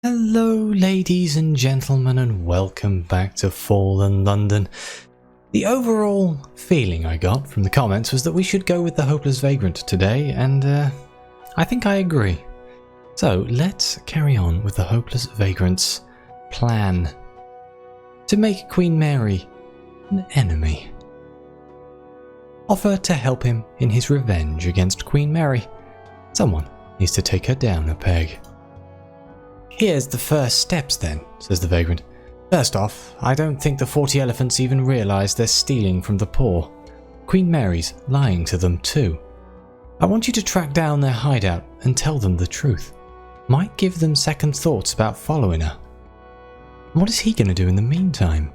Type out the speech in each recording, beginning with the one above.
Hello ladies and gentlemen, and welcome back to Fallen London. The overall feeling I got from the comments was that we should go with the Hopeless Vagrant today, and I think I agree. So let's carry on with the Hopeless Vagrant's plan to make Queen Mary an enemy. Offer to help him in his revenge against Queen Mary. Someone needs to take her down a peg. Here's the first steps then, says the Vagrant. First off, I don't think the 40 elephants even realise they're stealing from the poor. Queen Mary's lying to them too. I want you to track down their hideout and tell them the truth. Might give them second thoughts about following her. What is he going to do in the meantime?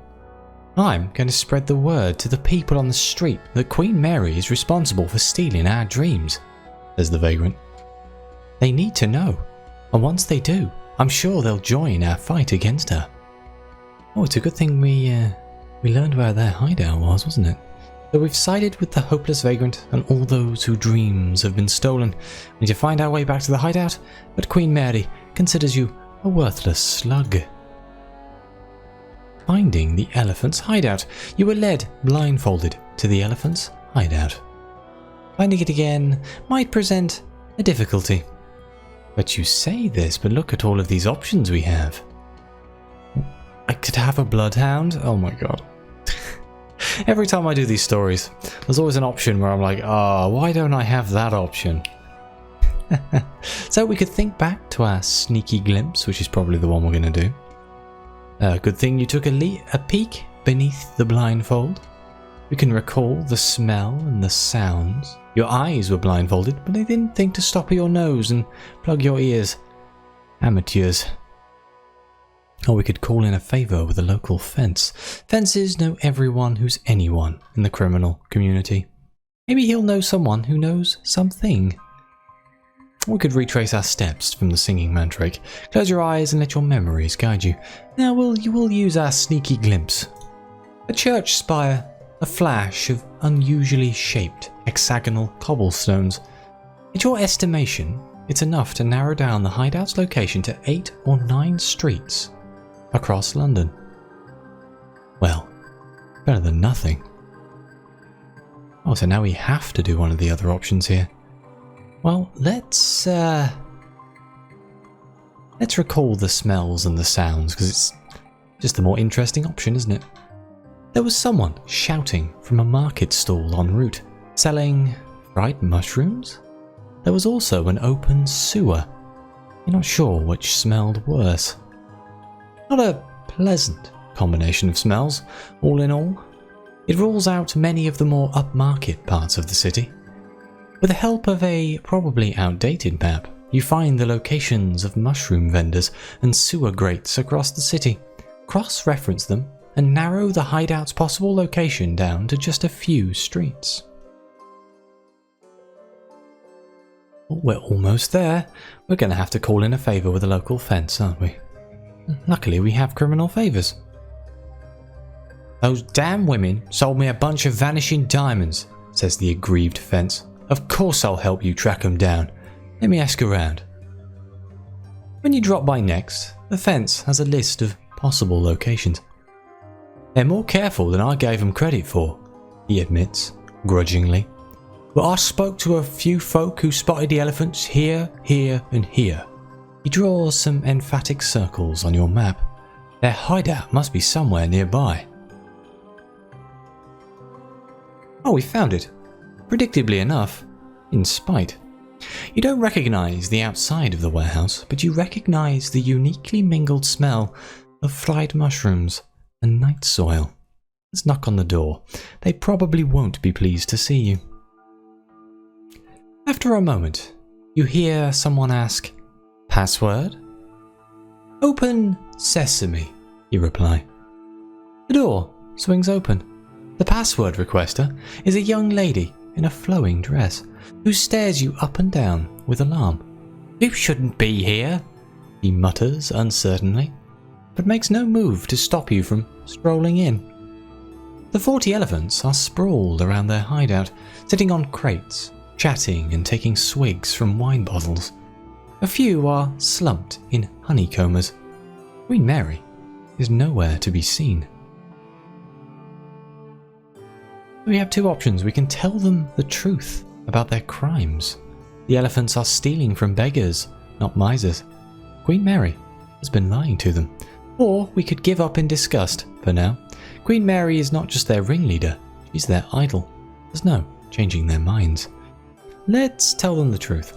I'm going to spread the word to the people on the street that Queen Mary is responsible for stealing our dreams, says the Vagrant. They need to know, and once they do, I'm sure they'll join our fight against her. Oh, it's a good thing we learned where their hideout was, wasn't it? So we've sided with the Hopeless Vagrant and all those whose dreams have been stolen. We need to find our way back to the hideout, but Queen Mary considers you a worthless slug. Finding the elephant's hideout. You were led blindfolded to the elephant's hideout. Finding it again might present a difficulty. But you say this, but look at all of these options we have. I could have a bloodhound? Oh my god. Every time I do these stories, there's always an option where I'm like, why don't I have that option? So we could think back to our sneaky glimpse, which is probably the one we're going to do. Good thing you took a peek beneath the blindfold. We can recall the smell and the sounds. Your eyes were blindfolded, but they didn't think to stop your nose and plug your ears. Amateurs. Or we could call in a favour with a local fence. Fences know everyone who's anyone in the criminal community. Maybe he'll know someone who knows something. We could retrace our steps from the singing mandrake. Close your eyes and let your memories guide you. Now we'll use our sneaky glimpse. A church spire. A flash of unusually shaped hexagonal cobblestones. In your estimation, it's enough to narrow down the hideout's location to 8 or 9 streets across London. Well, better than nothing. Oh, so now we have to do one of the other options here. Well, let's recall the smells and the sounds, because it's just the more interesting option, isn't it? There was someone shouting from a market stall en route, selling fried mushrooms. There was also an open sewer. You're not sure which smelled worse. Not a pleasant combination of smells, all in all. It rules out many of the more upmarket parts of the city. With the help of a probably outdated map, you find the locations of mushroom vendors and sewer grates across the city, cross-reference them, and narrow the hideout's possible location down to just a few streets. Oh, we're almost there. We're going to have to call in a favour with a local fence, aren't we? Luckily we have criminal favours. Those damn women sold me a bunch of vanishing diamonds, says the aggrieved fence. Of course I'll help you track them down. Let me ask around. When you drop by next, the fence has a list of possible locations. They're more careful than I gave them credit for, he admits, grudgingly. But I spoke to a few folk who spotted the elephants here, here, and here. He draws some emphatic circles on your map. Their hideout must be somewhere nearby. Oh, we found it. Predictably enough, in spite. You don't recognise the outside of the warehouse, but you recognise the uniquely mingled smell of fried mushrooms and night soil. Let's knock on the door. They probably won't be pleased to see you. After a moment, you hear someone ask, "Password?" "Open sesame," you reply. The door swings open. The password requester is a young lady in a flowing dress who stares you up and down with alarm. "You shouldn't be here," he mutters uncertainly, but makes no move to stop you from strolling in. The 40 elephants are sprawled around their hideout, sitting on crates, chatting and taking swigs from wine bottles. A few are slumped in honeycombers. Queen Mary is nowhere to be seen. We have two options. We can tell them the truth about their crimes. The elephants are stealing from beggars, not misers. Queen Mary has been lying to them. Or we could give up in disgust for now. Queen Mary is not just their ringleader, she's their idol. There's no changing their minds. Let's tell them the truth.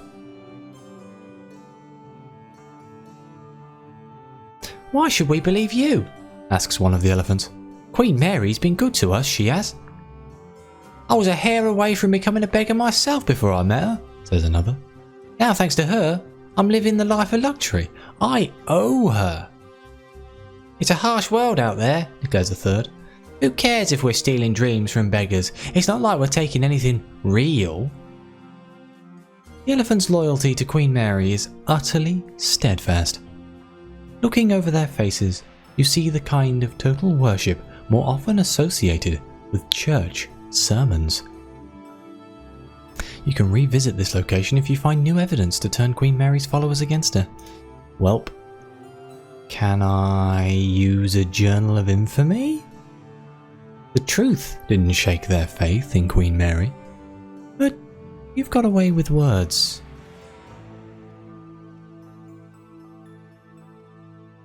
Why should we believe you? Asks one of the elephants. Queen Mary's been good to us, she has. I was a hair away from becoming a beggar myself before I met her, says another. Now thanks to her, I'm living the life of luxury. I owe her. It's a harsh world out there, declares a third. Who cares if we're stealing dreams from beggars? It's not like we're taking anything real. The elephant's loyalty to Queen Mary is utterly steadfast. Looking over their faces, you see the kind of total worship more often associated with church sermons. You can revisit this location if you find new evidence to turn Queen Mary's followers against her. Welp. Can I use a journal of infamy? The truth didn't shake their faith in Queen Mary, but you've got away with words.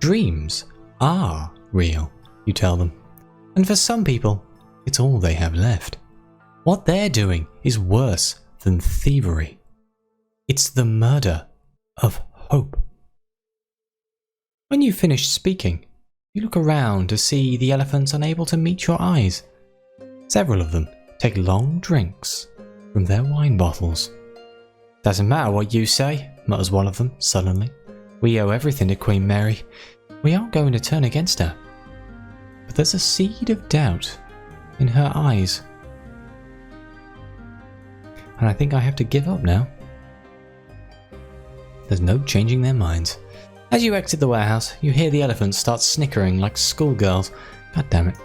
Dreams are real, you tell them, and for some people, it's all they have left. What they're doing is worse than thievery. It's the murder of hope. When you finish speaking, you look around to see the elephants unable to meet your eyes. Several of them take long drinks from their wine bottles. Doesn't matter what you say, mutters one of them sullenly. We owe everything to Queen Mary. We aren't going to turn against her. But there's a seed of doubt in her eyes. And I think I have to give up now. There's no changing their minds. As you exit the warehouse, you hear the elephants start snickering like schoolgirls. God damn it.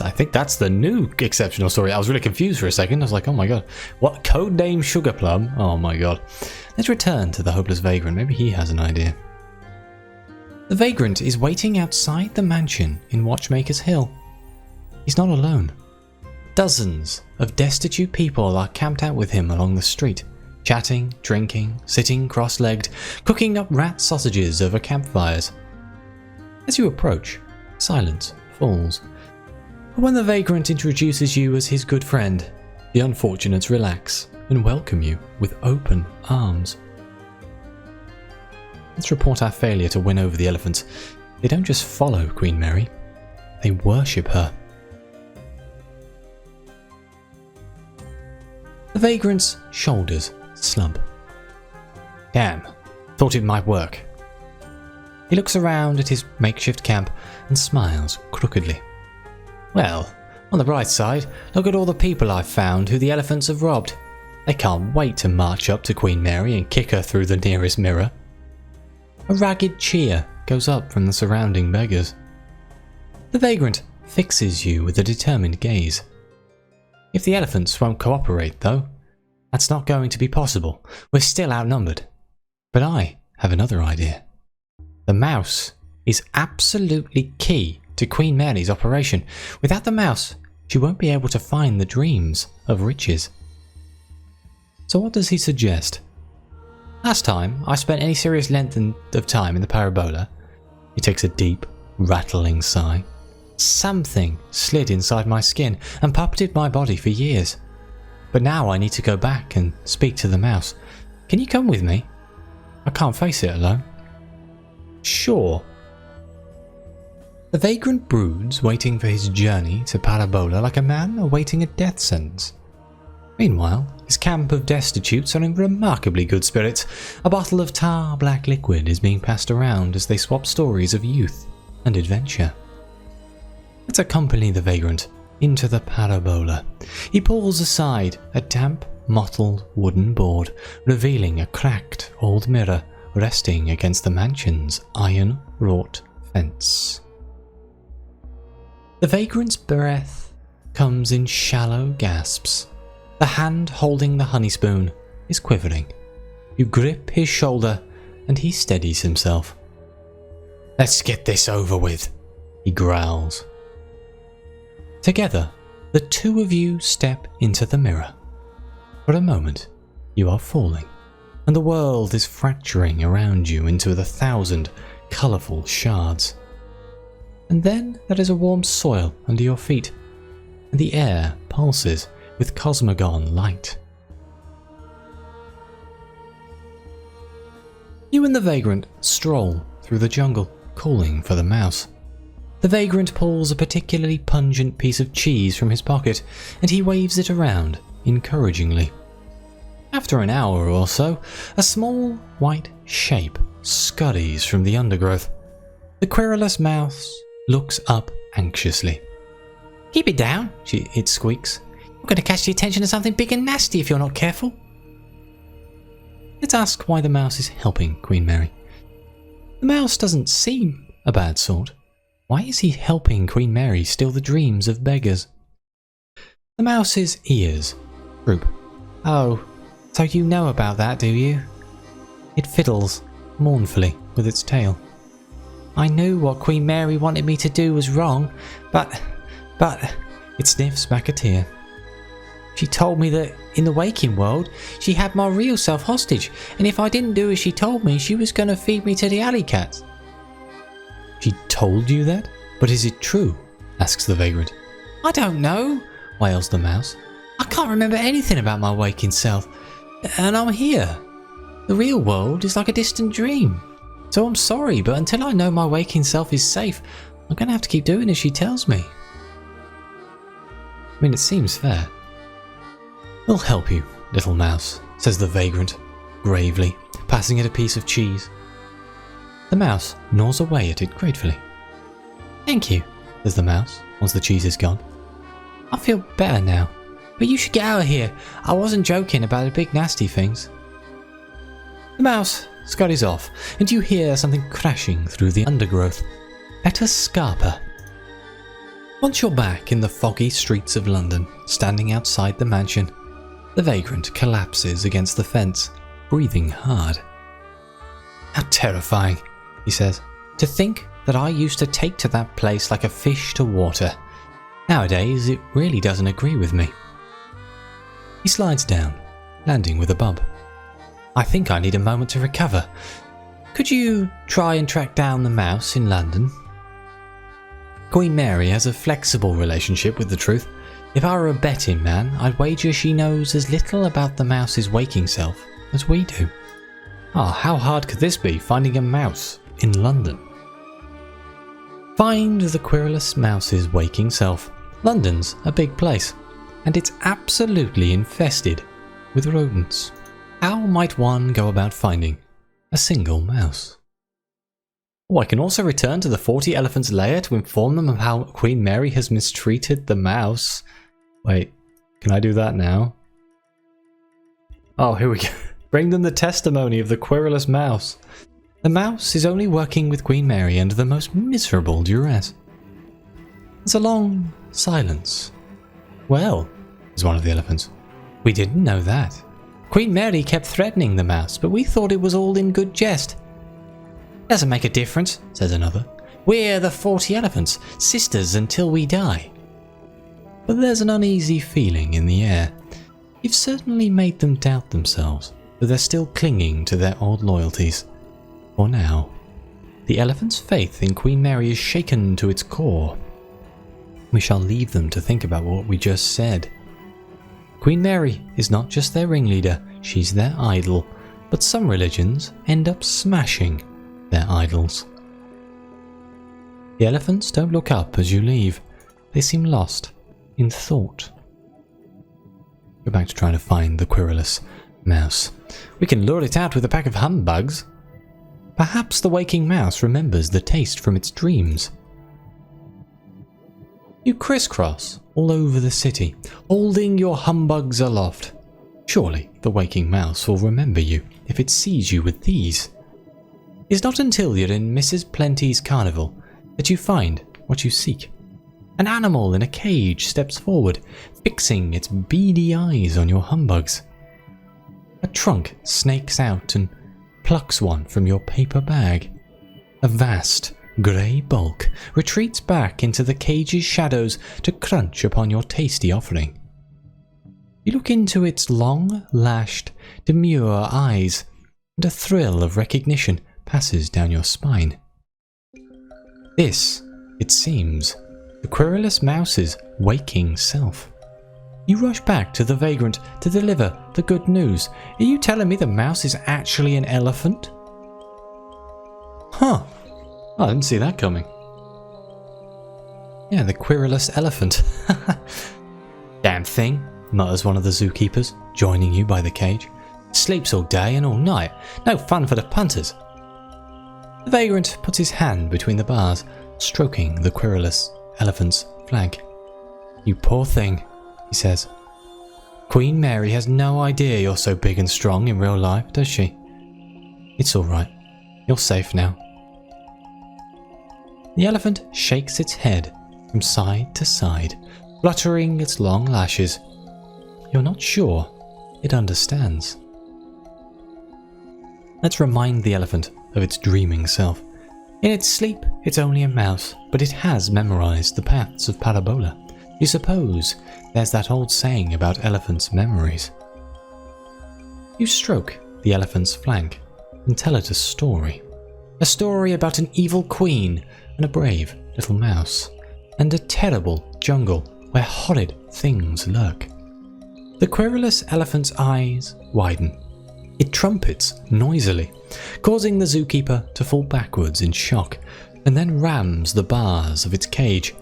I think that's the new exceptional story. I was really confused for a second. I was like, oh my god. What? Codename Sugar Plum? Oh my god. Let's return to the hopeless vagrant. Maybe he has an idea. The vagrant is waiting outside the mansion in Watchmaker's Hill. He's not alone. Dozens of destitute people are camped out with him along the street, chatting, drinking, sitting cross-legged, cooking up rat sausages over campfires. As you approach, silence falls. But when the vagrant introduces you as his good friend, the unfortunates relax and welcome you with open arms. Let's report our failure to win over the elephants. They don't just follow Queen Mary, they worship her. The vagrant's shoulders slump. Damn, thought it might work. He looks around at his makeshift camp and smiles crookedly. Well, on the bright side, look at all the people I've found who the elephants have robbed. They can't wait to march up to Queen Mary and kick her through the nearest mirror. A ragged cheer goes up from the surrounding beggars. The vagrant fixes you with a determined gaze. If the elephants won't cooperate, though, that's not going to be possible. We're still outnumbered. But I have another idea. The mouse is absolutely key to Queen Mary's operation. Without the mouse, she won't be able to find the dreams of riches. So what does he suggest? Last time I spent any serious length of time in the parabola, he takes a deep, rattling sigh. Something slid inside my skin and puppeted my body for years. But now I need to go back and speak to the mouse. Can you come with me? I can't face it alone. Sure. The vagrant broods, waiting for his journey to Parabola like a man awaiting a death sentence. Meanwhile, his camp of destitutes are in remarkably good spirits. A bottle of tar black liquid is being passed around as they swap stories of youth and adventure. Let's accompany the vagrant into the Parabola. He pulls aside a damp, mottled wooden board, revealing a cracked old mirror resting against the mansion's iron-wrought fence. The vagrant's breath comes in shallow gasps. The hand holding the honey spoon is quivering. You grip his shoulder and he steadies himself. "Let's get this over with," he growls. Together, the two of you step into the mirror. For a moment, you are falling, and the world is fracturing around you into 1,000 colourful shards. And then there is a warm soil under your feet, and the air pulses with cosmogon light. You and the vagrant stroll through the jungle, calling for the mouse. The vagrant pulls a particularly pungent piece of cheese from his pocket, and he waves it around encouragingly. After an hour or so, a small white shape scurries from the undergrowth. The querulous mouse looks up anxiously. "Keep it down," it squeaks. "You're going to catch the attention of something big and nasty if you're not careful." Let's ask why the mouse is helping Queen Mary. The mouse doesn't seem a bad sort. Why is he helping Queen Mary steal the dreams of beggars? The mouse's ears droop. "Oh, so you know about that, do you?" It fiddles mournfully with its tail. "I knew what Queen Mary wanted me to do was wrong, but... It sniffs back a tear. "She told me that in the waking world, she had my real self hostage, and if I didn't do as she told me, she was going to feed me to the alley cats." "She told you that? But is it true?" asks the vagrant. "I don't know," wails the mouse. "I can't remember anything about my waking self, and I'm here. The real world is like a distant dream. So I'm sorry, but until I know my waking self is safe, I'm going to have to keep doing as she tells me." I mean, it seems fair. "We'll help you, little mouse," says the vagrant, gravely, passing it a piece of cheese. The mouse gnaws away at it gratefully. "Thank you," says the mouse, once the cheese is gone. "I feel better now, but you should get out of here. I wasn't joking about the big nasty things." The mouse scurries off, and you hear something crashing through the undergrowth. Better scarper. Once you're back in the foggy streets of London, standing outside the mansion, the vagrant collapses against the fence, breathing hard. "How terrifying," he says. "To think that I used to take to that place like a fish to water. Nowadays, it really doesn't agree with me." He slides down, landing with a bump. "I think I need a moment to recover. Could you try and track down the mouse in London?" Queen Mary has a flexible relationship with the truth. If I were a betting man, I'd wager she knows as little about the mouse's waking self as we do. How hard could this be, finding a mouse in London? Find the querulous mouse's waking self. London's a big place, and it's absolutely infested with rodents. How might one go about finding a single mouse? I can also return to the 40 Elephants' lair to inform them of how Queen Mary has mistreated the mouse. Wait, can I do that now? Oh, here we go. Bring them the testimony of the querulous mouse. The mouse is only working with Queen Mary under the most miserable duress. There's a long silence. "Well," says one of the elephants, "we didn't know that. Queen Mary kept threatening the mouse, but we thought it was all in good jest." "Doesn't make a difference," says another. "We're the 40 elephants, sisters until we die." But there's an uneasy feeling in the air. You've certainly made them doubt themselves, but they're still clinging to their old loyalties. For now, the elephants' faith in Queen Mary is shaken to its core. We shall leave them to think about what we just said. Queen Mary is not just their ringleader, she's their idol, but some religions end up smashing their idols. The elephants don't look up as you leave. They seem lost in thought. Go back to trying to find the querulous mouse. We can lure it out with a pack of humbugs. Perhaps the waking mouse remembers the taste from its dreams. You crisscross all over the city, holding your humbugs aloft. Surely the waking mouse will remember you if it sees you with these. It's not until you're in Mrs. Plenty's carnival that you find what you seek. An animal in a cage steps forward, fixing its beady eyes on your humbugs. A trunk snakes out and plucks one from your paper bag. A vast, grey bulk retreats back into the cage's shadows to crunch upon your tasty offering. You look into its long-lashed, demure eyes, and a thrill of recognition passes down your spine. This, it seems, the querulous mouse's waking self. You rush back to the vagrant to deliver the good news. Are you telling me the mouse is actually an elephant? Huh. I didn't see that coming. Yeah, the querulous elephant. Damn thing, mutters one of the zookeepers, joining you by the cage. Sleeps all day and all night. No fun for the punters. The vagrant puts his hand between the bars, stroking the querulous elephant's flank. You poor thing, he says. Queen Mary has no idea you're so big and strong in real life, does she? It's alright. You're safe now. The elephant shakes its head from side to side, fluttering its long lashes. You're not sure it understands. Let's remind the elephant of its dreaming self. In its sleep, it's only a mouse, but it has memorized the paths of Parabola. You suppose there's that old saying about elephants' memories. You stroke the elephant's flank and tell it a story. A story about an evil queen and a brave little mouse, and a terrible jungle where horrid things lurk. The querulous elephant's eyes widen. It trumpets noisily, causing the zookeeper to fall backwards in shock, and then rams the bars of its cage.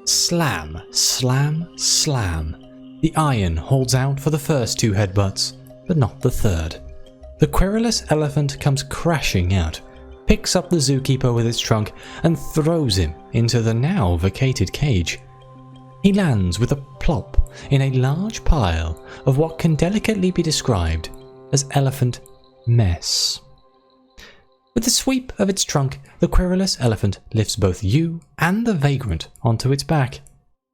Slam, slam, slam. The iron holds out for the first two headbutts, but not the third. The querulous elephant comes crashing out, picks up the zookeeper with its trunk, and throws him into the now vacated cage. He lands with a plop in a large pile of what can delicately be described as elephant mess. With a sweep of its trunk, the querulous elephant lifts both you and the vagrant onto its back.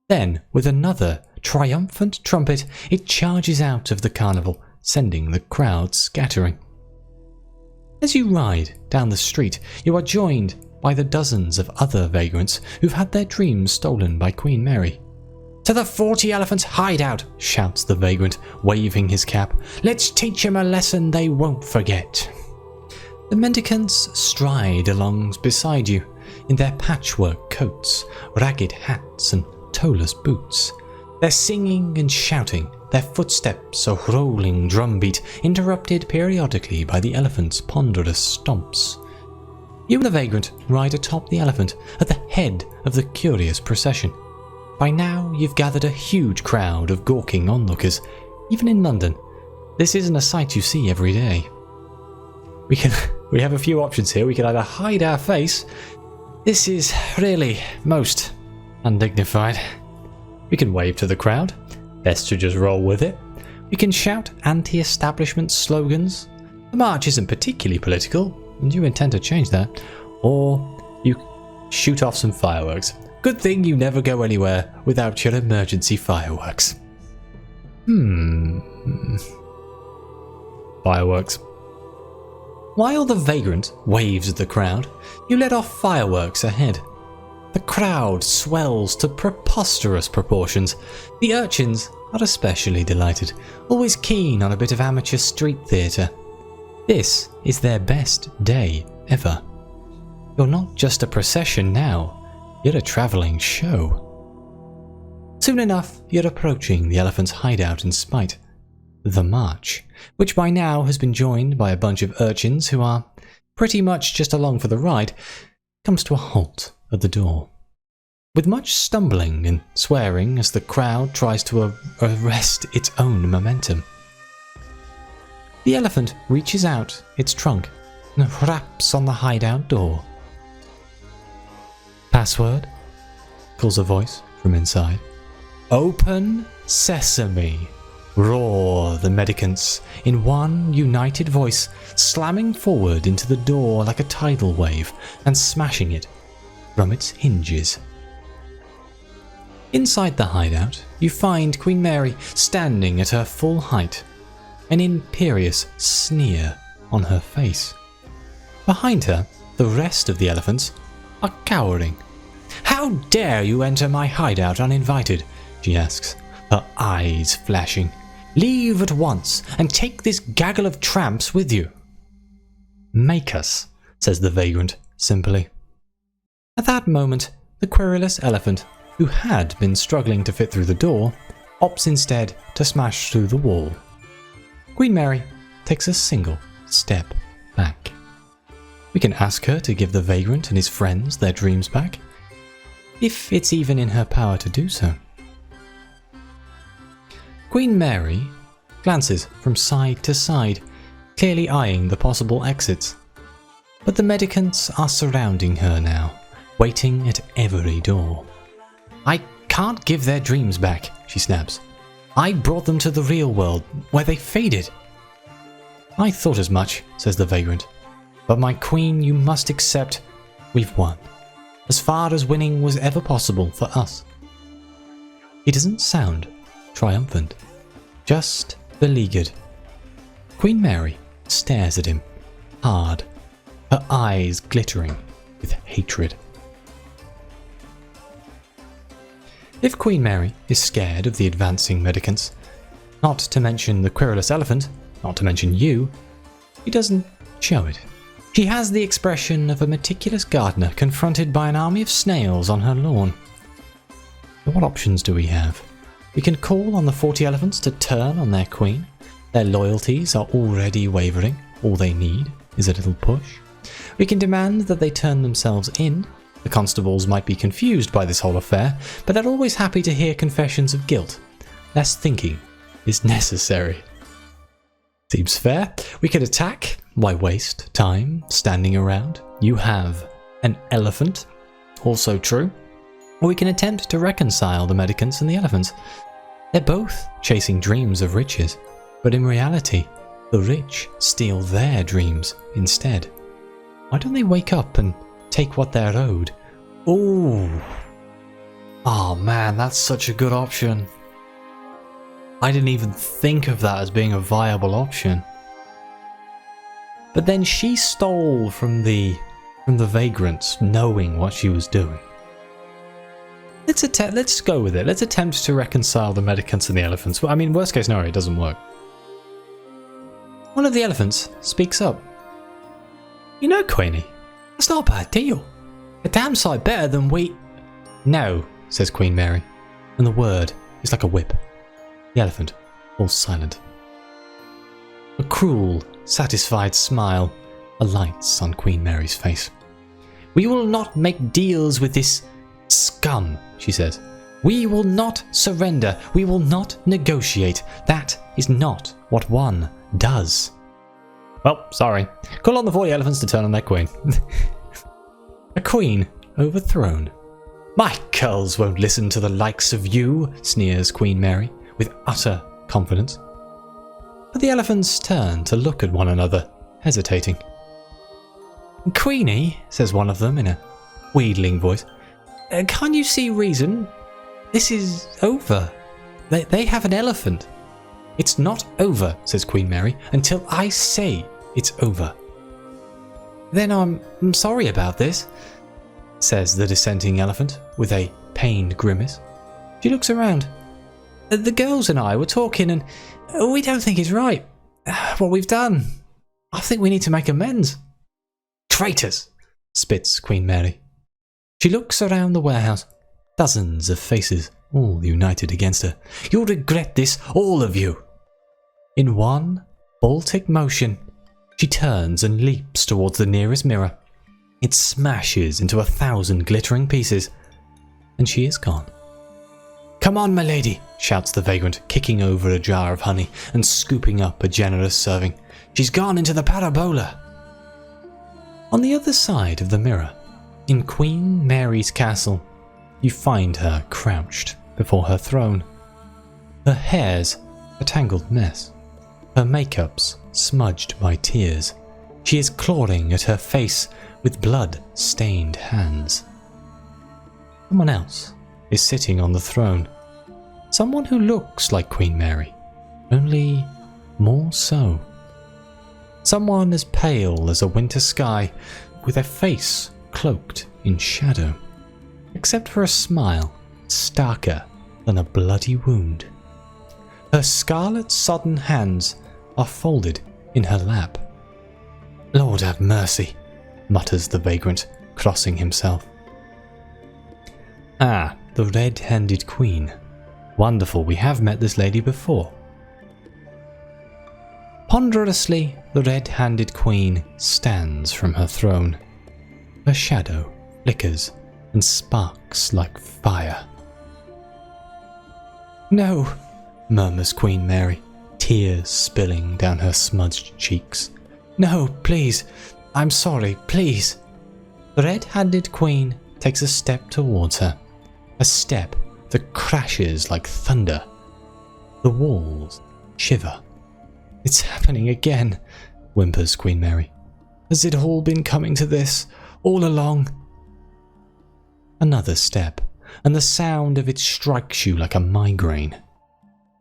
Then, with another triumphant trumpet, it charges out of the carnival, sending the crowd scattering. As you ride down the street, you are joined by the dozens of other vagrants who've had their dreams stolen by Queen Mary. "To the 40 Elephants hideout!" shouts the vagrant, waving his cap. "Let's teach 'em a lesson they won't forget." The mendicants stride along beside you in their patchwork coats, ragged hats and toeless boots. They're singing and shouting, their footsteps a rolling drumbeat, interrupted periodically by the elephant's ponderous stomps. You and the vagrant ride atop the elephant at the head of the curious procession. By now you've gathered a huge crowd of gawking onlookers. Even in London, this isn't a sight you see every day. We have a few options here. We can either hide our face. This is really most undignified. We can wave to the crowd. Best to just roll with it. We can shout anti-establishment slogans. The march isn't particularly political, and you intend to change that. Or you shoot off some fireworks. Good thing you never go anywhere without your emergency fireworks. Fireworks. While the vagrant waves at the crowd, you let off fireworks ahead. The crowd swells to preposterous proportions. The urchins are especially delighted, always keen on a bit of amateur street theatre. This is their best day ever. You're not just a procession now, you're a travelling show. Soon enough, you're approaching the elephant's hideout in spite. The march, which by now has been joined by a bunch of urchins who are pretty much just along for the ride, comes to a halt at the door. With much stumbling and swearing as the crowd tries to arrest its own momentum. The elephant reaches out its trunk and raps on the hideout door. "Password?" calls a voice from inside. "Open sesame!" roar the mendicants in one united voice, slamming forward into the door like a tidal wave and smashing it from its hinges. Inside the hideout, you find Queen Mary standing at her full height. an imperious sneer on her face. Behind her, the rest of the elephants are cowering. "How dare you enter my hideout uninvited?" she asks, her eyes flashing. "Leave at once and take this gaggle of tramps with you." "Make us," says the vagrant simply. At that moment, the querulous elephant, who had been struggling to fit through the door, opts instead to smash through the wall. Queen Mary takes a single step back. We can ask her to give the vagrant and his friends their dreams back, if it's even in her power to do so. Queen Mary glances from side to side, clearly eyeing the possible exits. But the mendicants are surrounding her now, waiting at every door. "I can't give their dreams back," she snaps. "I brought them to the real world, where they faded." "I thought as much," says the vagrant. "But my queen, you must accept we've won. As far as winning was ever possible for us." He doesn't sound triumphant, just beleaguered. Queen Mary stares at him, hard, her eyes glittering with hatred. If Queen Mary is scared of the advancing mendicants, not to mention the querulous elephant, not to mention you, she doesn't show it. She has the expression of a meticulous gardener confronted by an army of snails on her lawn. But what options do we have? We can call on the 40 elephants to turn on their queen. Their loyalties are already wavering. All they need is a little push. We can demand that they turn themselves in. The constables might be confused by this whole affair, but they're always happy to hear confessions of guilt. Less thinking is necessary. Seems fair. We could attack. Why waste time standing around? You have an elephant. Also true. Or we can attempt to reconcile the mendicants and the elephants. They're both chasing dreams of riches, but in reality, the rich steal their dreams instead. Why don't they wake up and take what they're owed? Ooh. Oh man, that's such a good option. I didn't even think of that as being a viable option. But then she stole from the vagrants, knowing what she was doing. Let's go with it. Let's attempt to reconcile the mendicants and the elephants. Well, I mean, worst case scenario, it doesn't work. One of the elephants speaks up. "You know, Queenie, that's not a bad deal. A damn sight better than we..." "No," says Queen Mary, and the word is like a whip. The elephant falls silent. A cruel, satisfied smile alights on Queen Mary's face. "We will not make deals with this scum," she says. "We will not surrender. We will not negotiate. That is not what one does." Well, sorry. Call on the 40 elephants to turn on their queen. A queen overthrown. "My culls won't listen to the likes of you," sneers Queen Mary with utter confidence. But the elephants turn to look at one another, hesitating. "Queenie," says one of them in a wheedling voice, "can't you see reason? This is over. They have an elephant." "It's not over," says Queen Mary, "until I say it's over." "Then I'm sorry about this," says the dissenting elephant with a pained grimace. She looks around. "The girls and I were talking and we don't think it's right. What we've done. I think we need to make amends." "Traitors," spits Queen Mary. She looks around the warehouse. Dozens of faces, all united against her. "You'll regret this, all of you." In one Baltic motion, she turns and leaps towards the nearest mirror. It smashes into 1,000 glittering pieces, and she is gone. "Come on, my lady," shouts the vagrant, kicking over a jar of honey and scooping up a generous serving. "She's gone into the parabola." On the other side of the mirror, in Queen Mary's castle, you find her crouched before her throne. Her hair's a tangled mess. Her makeup's smudged by tears. She is clawing at her face with blood-stained hands. Someone else is sitting on the throne. Someone who looks like Queen Mary, only more so. Someone as pale as a winter sky, with a face cloaked in shadow, except for a smile starker than a bloody wound. Her scarlet sodden hands are folded in her lap. "Lord have mercy," mutters the vagrant, crossing himself. "Ah, the red-handed queen. Wonderful, we have met this lady before." Ponderously, the red-handed queen stands from her throne. Her shadow flickers and sparks like fire. "No," murmurs Queen Mary, tears spilling down her smudged cheeks. "No, please. I'm sorry, please." The red-handed queen takes a step towards her. A step that crashes like thunder. The walls shiver. "It's happening again," whimpers Queen Mary. "Has it all been coming to this, all along?" Another step, and the sound of it strikes you like a migraine.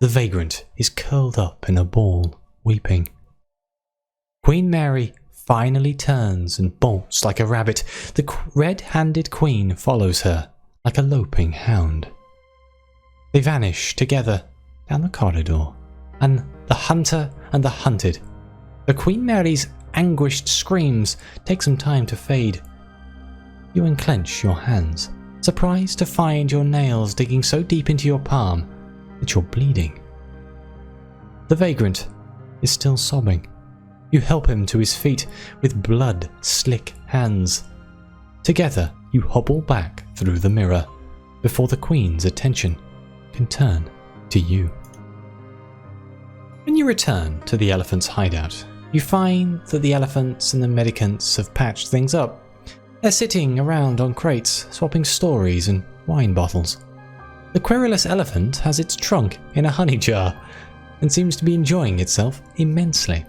The vagrant is curled up in a ball, weeping. Queen Mary finally turns and bolts like a rabbit. The red-handed queen follows her like a loping hound. They vanish together down the corridor, and the hunter and the hunted. The Queen Mary's anguished screams take some time to fade. You unclench your hands, surprised to find your nails digging so deep into your palm that you're bleeding. The vagrant is still sobbing. You help him to his feet with blood-slick hands. Together, you hobble back through the mirror before the Queen's attention can turn to you. When you return to the elephant's hideout, you find that the elephants and the medicants have patched things up. They're sitting around on crates, swapping stories and wine bottles. The querulous elephant has its trunk in a honey jar and seems to be enjoying itself immensely.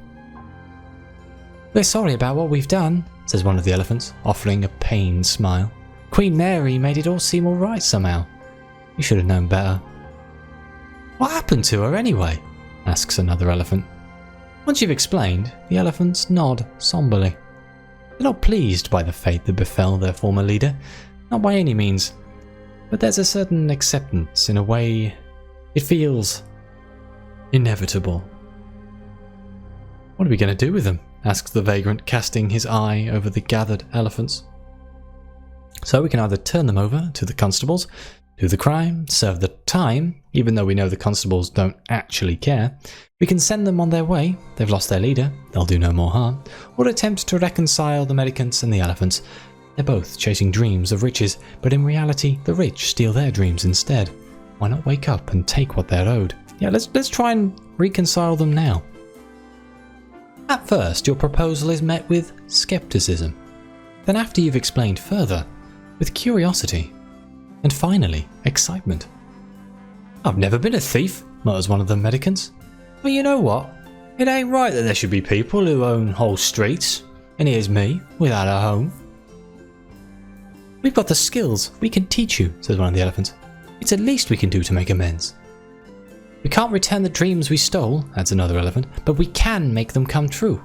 "We're sorry about what we've done," says one of the elephants, offering a pained smile. "Queen Mary made it all seem alright somehow. You should have known better." "What happened to her anyway?" asks another elephant. Once you've explained, the elephants nod somberly. They're not pleased by the fate that befell their former leader, not by any means, but there's a certain acceptance in a way. It feels inevitable. "What are we going to do with them?" asks the vagrant, casting his eye over the gathered elephants. "So we can either turn them over to the constables, do the crime, serve the time, even though we know the constables don't actually care. We can send them on their way, they've lost their leader, they'll do no more harm, or attempt to reconcile the medicants and the elephants. They're both chasing dreams of riches, but in reality the rich steal their dreams instead. Why not wake up and take what they're owed? Yeah, let's try and reconcile them now." At first, your proposal is met with skepticism. Then after you've explained further, with curiosity. And finally, excitement. "I've never been a thief," mutters one of the medicants. "But you know what? It ain't right that there should be people who own whole streets. And here's me, without a home." "We've got the skills. We can teach you," says one of the elephants. "It's the least we can do to make amends." "We can't return the dreams we stole," adds another elephant, "but we can make them come true."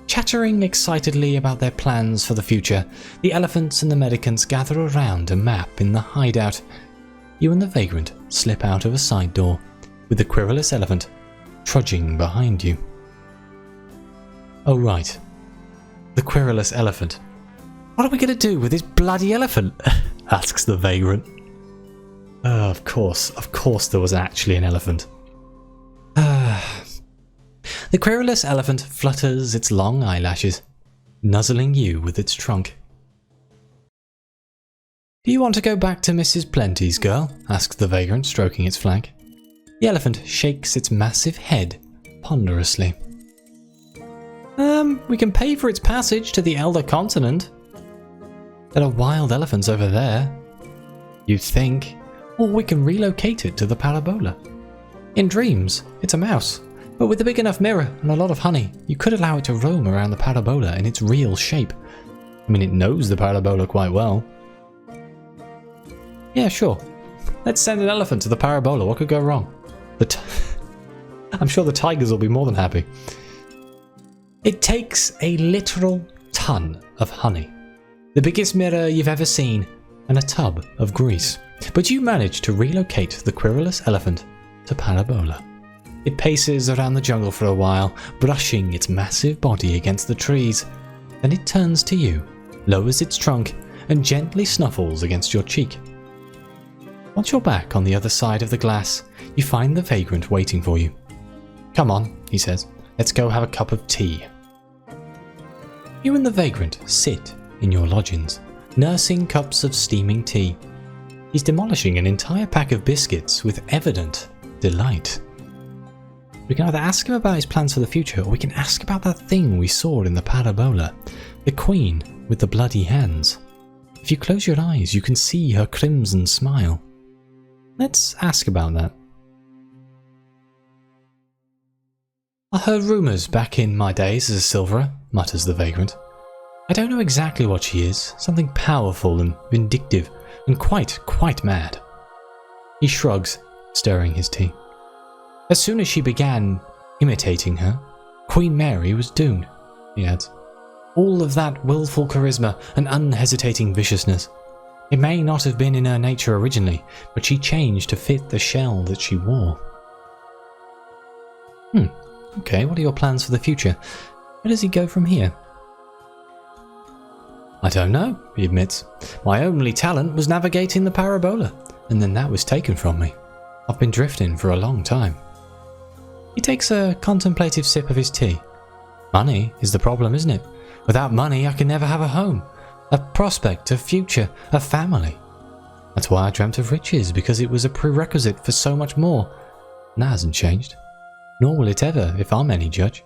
Chattering excitedly about their plans for the future, the elephants and the medicants gather around a map in the hideout. You and the vagrant slip out of a side door, with the querulous elephant trudging behind you. "Oh right, the querulous elephant. What are we going to do with this bloody elephant?" asks the vagrant. Of course there was actually an elephant. The querulous elephant flutters its long eyelashes, nuzzling you with its trunk. "Do you want to go back to Mrs. Plenty's, girl?" asks the vagrant, stroking its flank. The elephant shakes its massive head ponderously. We can pay for its passage to the Elder Continent. There are wild elephants over there. You'd think. Or we can relocate it to the parabola. In dreams, it's a mouse. But with a big enough mirror and a lot of honey, you could allow it to roam around the parabola in its real shape. I mean, it knows the parabola quite well. "Yeah, sure. Let's send an elephant to the parabola. What could go wrong?" I'm sure the tigers will be more than happy. It takes a literal ton of honey, the biggest mirror you've ever seen, and a tub of grease. But you manage to relocate the querulous elephant to Parabola. It paces around the jungle for a while, brushing its massive body against the trees. Then it turns to you, lowers its trunk, and gently snuffles against your cheek. Once you're back on the other side of the glass, you find the vagrant waiting for you. "Come on," he says, "let's go have a cup of tea." You and the vagrant sit in your lodgings, nursing cups of steaming tea. He's demolishing an entire pack of biscuits with evident delight. We can either ask him about his plans for the future, or we can ask about that thing we saw in the Parabola, the queen with the bloody hands. If you close your eyes, you can see her crimson smile. Let's ask about that. "I heard rumours back in my days as a silverer," mutters the vagrant. "I don't know exactly what she is, something powerful and vindictive, and quite mad." He shrugs, stirring his tea. "As soon as she began imitating her, Queen Mary was doomed," he adds. "All of that willful charisma and unhesitating viciousness. It may not have been in her nature originally, but she changed to fit the shell that she wore." Okay, what are your plans for the future? Where does he go from here? "I don't know," he admits. "My only talent was navigating the Parabola, and then that was taken from me. I've been drifting for a long time." He takes a contemplative sip of his tea. "Money is the problem, isn't it? Without money, I can never have a home, a prospect, a future, a family. That's why I dreamt of riches, because it was a prerequisite for so much more. And that hasn't changed. Nor will it ever, if I'm any judge."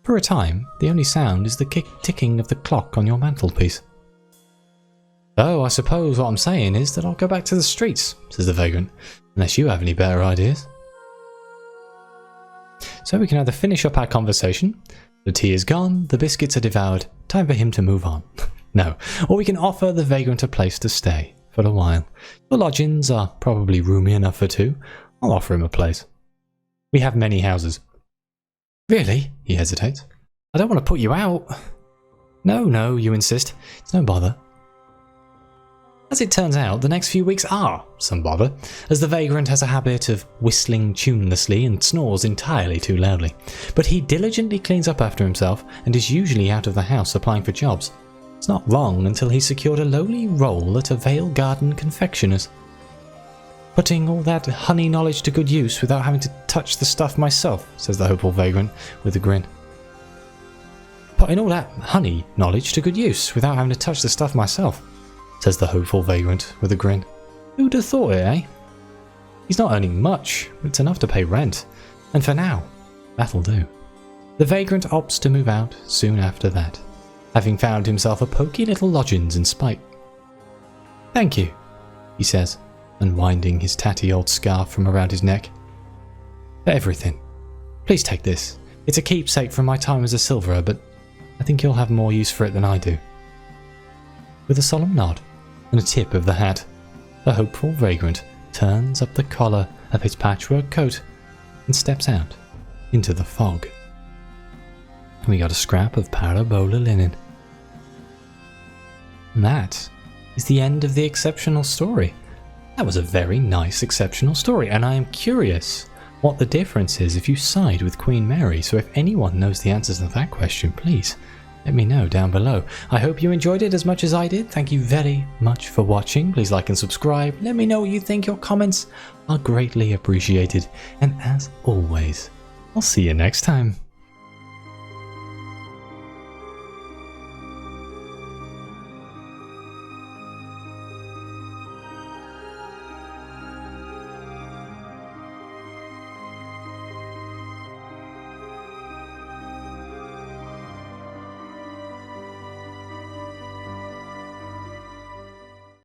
For a time, the only sound is the ticking of the clock on your mantelpiece. "So I suppose what I'm saying is that I'll go back to the streets," says the vagrant, "unless you have any better ideas." So we can either finish up our conversation, the tea is gone, the biscuits are devoured, time for him to move on. No, or we can offer the vagrant a place to stay for a while. The lodgings are probably roomy enough for two. I'll offer him a place. We have many houses. "Really?" he hesitates. "I don't want to put you out." No, you insist. It's no bother." As it turns out, the next few weeks are some bother, as the vagrant has a habit of whistling tunelessly and snores entirely too loudly. But he diligently cleans up after himself and is usually out of the house applying for jobs. It's not long until he's secured a lowly role at a Vale Garden confectioner's. "Putting all that honey knowledge to good use without having to touch the stuff myself," says the hopeful vagrant with a grin. "Putting all that honey knowledge to good use without having to touch the stuff myself," says the hopeful vagrant with a grin. "Who'd have thought it, eh? He's not earning much, but it's enough to pay rent. And for now, that'll do." The vagrant opts to move out soon after that, having found himself a poky little lodgings in spite. "Thank you," he says, unwinding his tatty old scarf from around his neck. "For everything. Please take this. It's a keepsake from my time as a silverer, but I think you'll have more use for it than I do." With a solemn nod and a tip of the hat, the hopeful vagrant turns up the collar of his patchwork coat and steps out into the fog. We got a scrap of Parabola linen. And that is the end of the exceptional story. That was a very nice exceptional story, and I am curious what the difference is if you side with Queen Mary. So if anyone knows the answers to that question, please let me know down below. I hope you enjoyed it as much as I did. Thank you very much for watching. Please like and subscribe. Let me know what you think. Your comments are greatly appreciated. And as always, I'll see you next time.